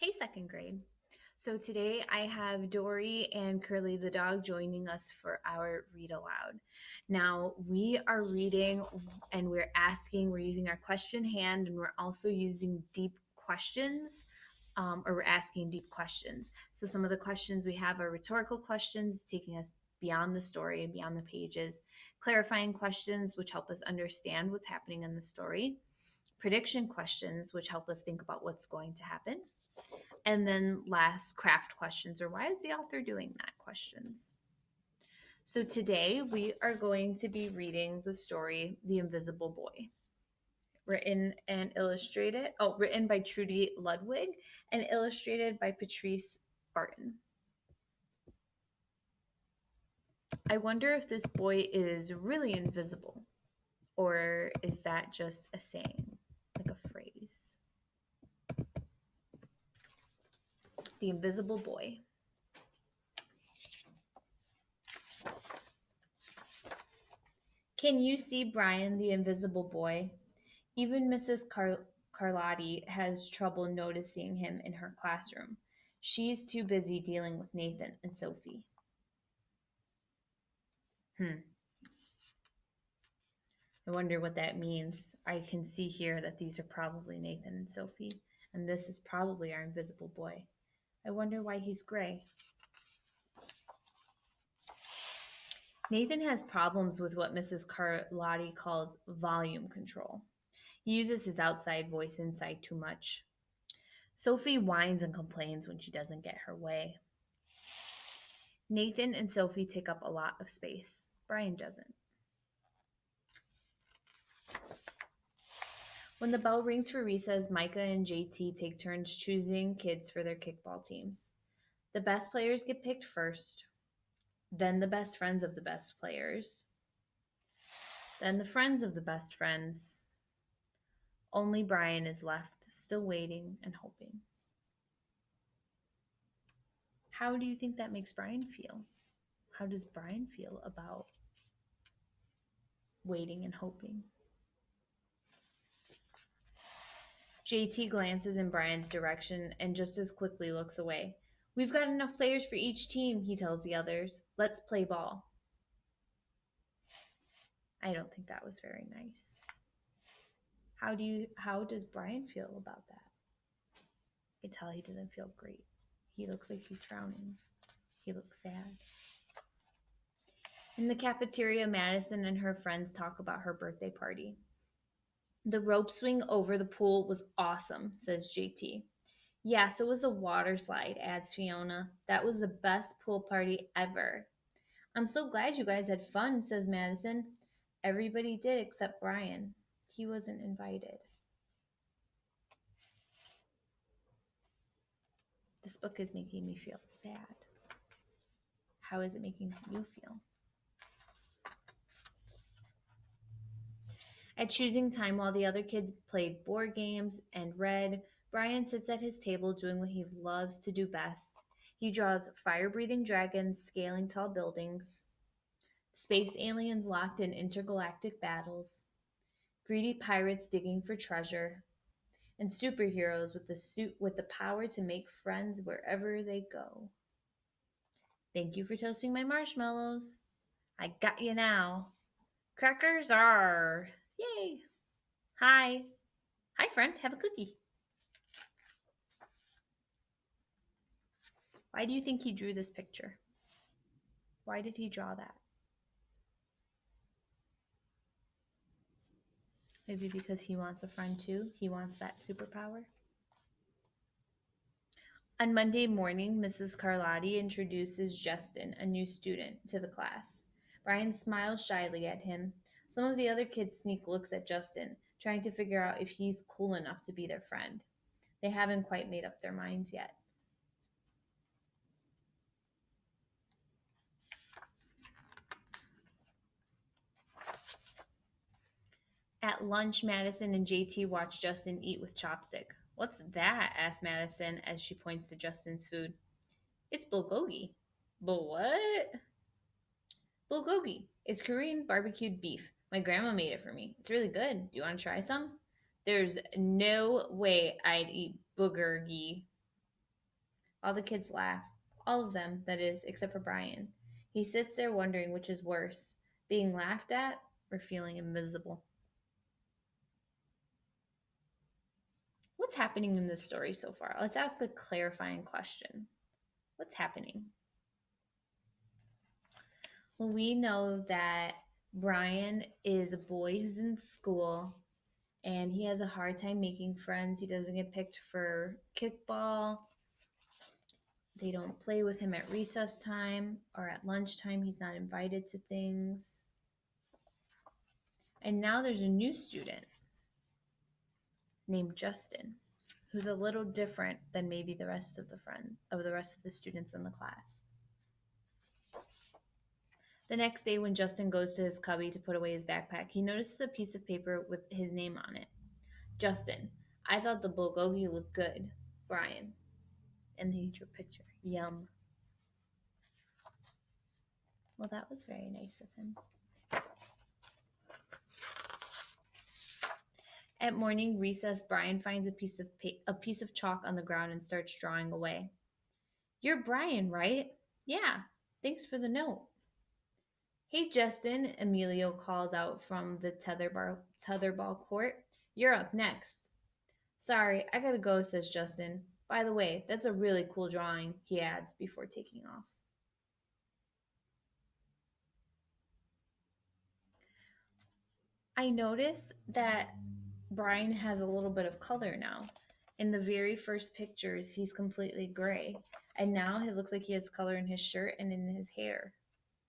Hey, second grade. So today I have Dory and Curly the dog joining us for our read aloud. Now we are reading and we're using our question hand, and we're also using deep questions, or we're asking deep questions. So some of the questions we have are rhetorical questions, taking us beyond the story and beyond the pages, clarifying questions, which help us understand what's happening in the story, prediction questions, which help us think about what's going to happen, and then last, craft questions, or why is the author doing that questions. So today we are going to be reading the story The Invisible Boy, written by Trudy Ludwig and illustrated by Patrice Barton. I wonder if this boy is really invisible, or is that just a saying, like a phrase? The Invisible Boy. Can you see Brian, the invisible boy? Even Mrs. Carlotti has trouble noticing him in her classroom. She's too busy dealing with Nathan and Sophie. Hmm. I wonder what that means. I can see here that these are probably Nathan and Sophie, and this is probably our invisible boy. I wonder why he's gray. Nathan has problems with what Mrs. Carlotti calls volume control. He uses his outside voice inside too much. Sophie whines and complains when she doesn't get her way. Nathan and Sophie take up a lot of space. Brian doesn't. When the bell rings for recess, Micah and JT take turns choosing kids for their kickball teams. The best players get picked first, then the best friends of the best players, then the friends of the best friends. Only Brian is left, still waiting and hoping. How do you think that makes Brian feel? How does Brian feel about waiting and hoping? JT glances in Brian's direction and just as quickly looks away. We've got enough players for each team, he tells the others. Let's play ball. I don't think that was very nice. How does Brian feel about that? I can tell he doesn't feel great. He looks like he's frowning. He looks sad. In the cafeteria, Madison and her friends talk about her birthday party. The rope swing over the pool was awesome, says JT. Yeah, so was the water slide, adds Fiona. That was the best pool party ever. I'm so glad you guys had fun, says Madison. Everybody did except Brian. He wasn't invited. This book is making me feel sad. How is it making you feel? At choosing time, while the other kids played board games and read, Brian sits at his table doing what he loves to do best. He draws fire breathing dragons scaling tall buildings, space aliens locked in intergalactic battles, greedy pirates digging for treasure, and superheroes with the power to make friends wherever they go. Thank you for toasting my marshmallows. I got you now. Crackers are. Yay. Hi. Hi, friend. Have a cookie. Why do you think he drew this picture? Why did he draw that? Maybe because he wants a friend too? He wants that superpower? On Monday morning, Mrs. Carlotti introduces Justin, a new student, to the class. Brian smiles shyly at him. Some of the other kids sneak looks at Justin, trying to figure out if he's cool enough to be their friend. They haven't quite made up their minds yet. At lunch, Madison and JT watch Justin eat with chopstick. What's that? Asks Madison as she points to Justin's food. It's bulgogi. But what? Bulgogi. It's Korean barbecued beef. My grandma made it for me. It's really good. Do you want to try some? There's no way I'd eat bulgogi. All the kids laugh. All of them, that is, except for Brian. He sits there wondering which is worse, being laughed at or feeling invisible. What's happening in this story so far? Let's ask a clarifying question. What's happening? Well, we know that Brian is a boy who's in school and he has a hard time making friends. He doesn't get picked for kickball. They don't play with him at recess time or at lunchtime. He's not invited to things. And now there's a new student named Justin, who's a little different than maybe the rest of the rest of the students in the class. The next day, when Justin goes to his cubby to put away his backpack, he notices a piece of paper with his name on it. Justin, I thought the bulgogi looked good. Brian. And he drew a picture. Yum. Well, that was very nice of him. At morning recess, Brian finds a piece of chalk on the ground and starts drawing away. You're Brian, right? Yeah. Thanks for the note. Hey, Justin, Emilio calls out from the tetherball court. You're up next. Sorry, I gotta go, says Justin. By the way, that's a really cool drawing, he adds before taking off. I notice that Brian has a little bit of color now. In the very first pictures, he's completely gray. And now it looks like he has color in his shirt and in his hair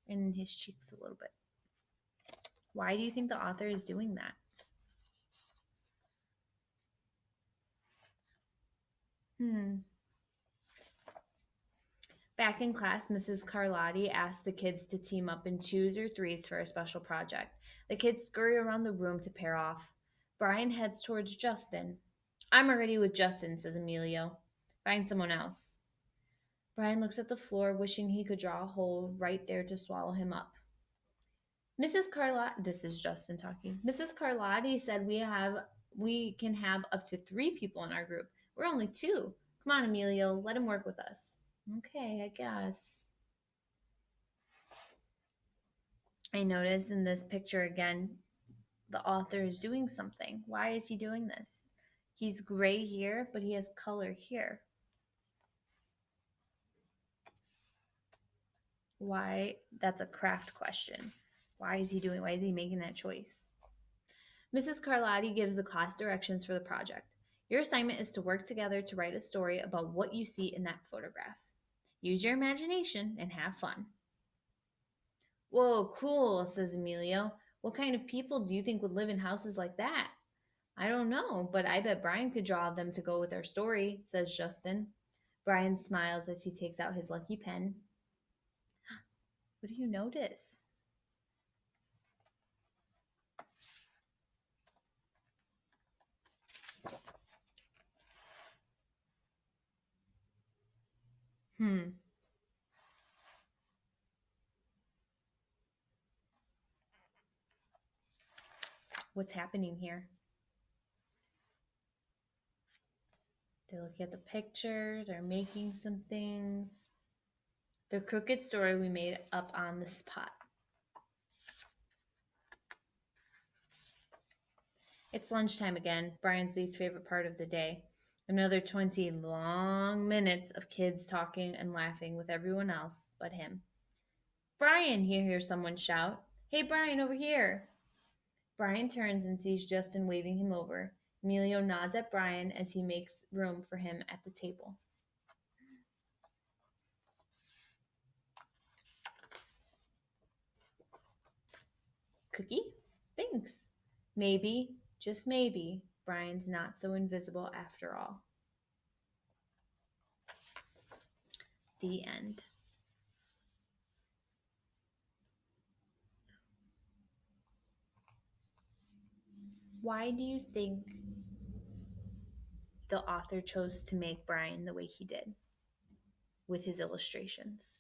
and in his cheeks a little bit. Why do you think the author is doing that? Back in class, Mrs. Carlotti asked the kids to team up in twos or threes for a special project. The kids scurry around the room to pair off. Brian heads towards Justin. I'm already with Justin, says Emilio. Find someone else. Brian looks at the floor, wishing he could draw a hole right there to swallow him up. Mrs. Carlotti, this is Justin talking. Mrs. Carlotti said we can have up to 3 people in our group. We're only 2. Come on, Emilio, let him work with us. Okay, I guess. I notice in this picture again, the author is doing something. Why is he doing this? He's gray here, but he has color here. Why? That's a craft question. Why is he making that choice? Mrs. Carlotti gives the class directions for the project. Your assignment is to work together to write a story about what you see in that photograph. Use your imagination and have fun. Whoa, cool, says Emilio. What kind of people do you think would live in houses like that? I don't know, but I bet Brian could draw them to go with our story, says Justin. Brian smiles as he takes out his lucky pen. What do you notice? What's happening here? They're looking at the pictures, they're making some things. The crooked story we made up on the spot. It's lunchtime again, Brian's least favorite part of the day. Another 20 long minutes of kids talking and laughing with everyone else but him. Brian, he hears someone shout. Hey, Brian, over here. Brian turns and sees Justin waving him over. Emilio nods at Brian as he makes room for him at the table. Cookie? Thanks. Maybe, just maybe, Brian's not so invisible after all. The end. Why do you think the author chose to make Brian the way he did with his illustrations?